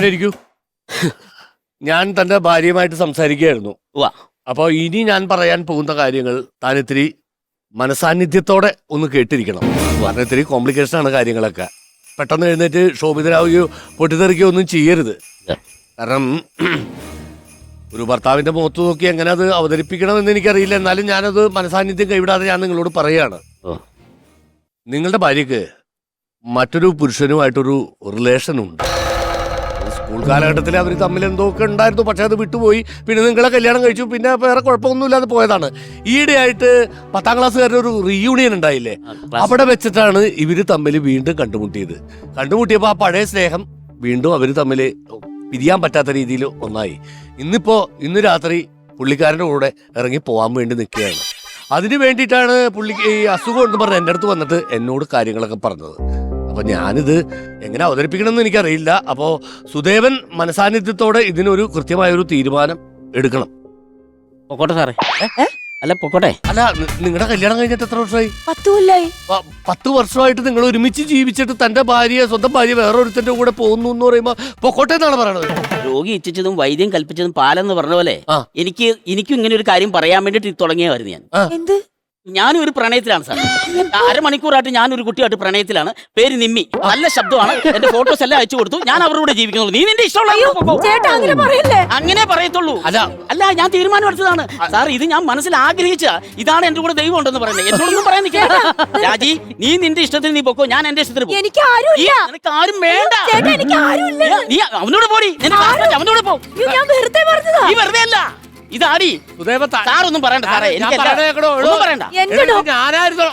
ഇരിക്കൂ. ഞാൻ തന്റെ ഭാര്യയുമായിട്ട് സംസാരിക്കുകയായിരുന്നു. അപ്പൊ ഇനി ഞാൻ പറയാൻ പോകുന്ന കാര്യങ്ങൾ താൻ ഇത്തിരി മനസാന്നിധ്യത്തോടെ ഒന്ന് കേട്ടിരിക്കണം. കാരണം ഇത്തിരി കോംപ്ലിക്കേഷൻ ആണ് കാര്യങ്ങളൊക്കെ. പെട്ടെന്ന് എഴുന്നേറ്റ് ശോഭിതരാവുകയോ പൊട്ടിത്തെറിക്കുകയോ ഒന്നും ചെയ്യരുത്. കാരണം ഒരു ഭർത്താവിന്റെ മുഖത്ത് നോക്കി എങ്ങനെ അത് അവതരിപ്പിക്കണമെന്ന് എനിക്കറിയില്ല. എന്നാലും ഞാനത് മനസാന്നിധ്യം കൈവിടാതെ ഞാൻ നിങ്ങളോട് പറയാണ്. നിങ്ങളുടെ ഭാര്യക്ക് മറ്റൊരു പുരുഷനുമായിട്ടൊരു റിലേഷൻ ഉണ്ട്. സ്കൂൾ കാലഘട്ടത്തിൽ അവർ തമ്മിൽ എന്തൊക്കെ ഉണ്ടായിരുന്നു, പക്ഷെ അത് വിട്ടുപോയി. പിന്നെ നിങ്ങളെ കല്യാണം കഴിച്ചു, പിന്നെ വേറെ കുഴപ്പമൊന്നുമില്ലാതെ പോയതാണ്. ഈയിടെയായിട്ട് 10ാം ക്ലാസ്സുകാരുടെ ഒരു റീയൂണിയൻ ഉണ്ടായില്ലേ, അവിടെ വെച്ചിട്ടാണ് ഇവര് തമ്മിൽ വീണ്ടും കണ്ടുമുട്ടിയപ്പോൾ ആ പഴയ സ്നേഹം വീണ്ടും അവര് തമ്മിൽ പിരിയാൻ പറ്റാത്ത രീതിയിൽ ഒന്നായി. ഇന്ന് രാത്രി പുള്ളിക്കാരൻ്റെ കൂടെ ഇറങ്ങി പോകാൻ വേണ്ടി നിൽക്കുകയാണ്. അതിന് വേണ്ടിയിട്ടാണ് പുള്ളിക്ക് ഈ അസുഖം എന്ന് പറഞ്ഞ് എൻ്റെ അടുത്ത് വന്നിട്ട് എന്നോട് കാര്യങ്ങളൊക്കെ പറഞ്ഞത്. അപ്പൊ ഞാനിത് എങ്ങനെ അവതരിപ്പിക്കണമെന്ന് എനിക്കറിയില്ല. അപ്പോ സുദേവൻ മനസാന്നിധ്യത്തോടെ ഇതിനൊരു കൃത്യമായൊരു തീരുമാനം എടുക്കണം. പൊക്കോട്ടെ സാറേ. അല്ല പൊക്കോട്ടെ. അല്ല, നിങ്ങളുടെ കല്യാണം കഴിഞ്ഞിട്ട് എത്ര വർഷമായി? 10 കൊല്ലായി. 10 വർഷമായിട്ട് നിങ്ങൾ ഒരുമിച്ച് ജീവിച്ചിട്ട് തന്റെ സ്വന്തം ഭാര്യ വേറൊരുത്തന്റെ കൂടെ പോകുന്നു എന്ന് പറയുമ്പോ പൊക്കോട്ടെ എന്നാണ് പറയണത്. രോഗി ഇച്ഛിച്ചതും വൈദ്യം കൽപ്പിച്ചതും പാലെന്ന് പറഞ്ഞ പോലെ എനിക്കും ഇങ്ങനെ ഒരു കാര്യം പറയാൻ വേണ്ടിട്ട് തുടങ്ങിയതായിരുന്നു ഞാൻ. എന്ത്? ഞാനും ഒരു പ്രണയത്തിലാണ് സാർ. 1/2 മണിക്കൂറായിട്ട് ഞാനൊരു കുട്ടിയായിട്ട് പ്രണയത്തിലാണ്. പേര് നിമ്മി, നല്ല ശബ്ദമാണ്. എന്റെ ഫോട്ടോസ് എല്ലാം അയച്ചു കൊടുത്തു. ഞാൻ അവരുടെ കൂടെ ജീവിക്കുന്നുള്ളൂ. നീ നിന്റെ ഇഷ്ടമുള്ള അങ്ങനെ പറയത്തുള്ളൂ. അല്ല, ഞാൻ തീരുമാനം എടുത്തതാണ് സാർ. ഇത് ഞാൻ മനസ്സിൽ ആഗ്രഹിച്ച ഇതാണ് എന്റെ കൂടെ ദൈവം ഉണ്ടെന്ന് പറയുന്നത്. എന്നോടൊന്നും പറയാൻ നിൽക്കുക രാജി. നീ നിന്റെ ഇഷ്ടത്തിന് നീ പൊക്കോ, ഞാൻ എന്റെ ഇഷ്ടത്തിന് പോകും. എനിക്ക് ആരും വേണ്ട. നീ അവനോട് പോടി, അവനോട് പോ. നീ വെറുതെ അല്ല, ഇതാടി. സാറൊന്നും പറയണ്ട സാറേ, എനിക്ക് പറയണ്ട. ഞാനായിരുന്നു.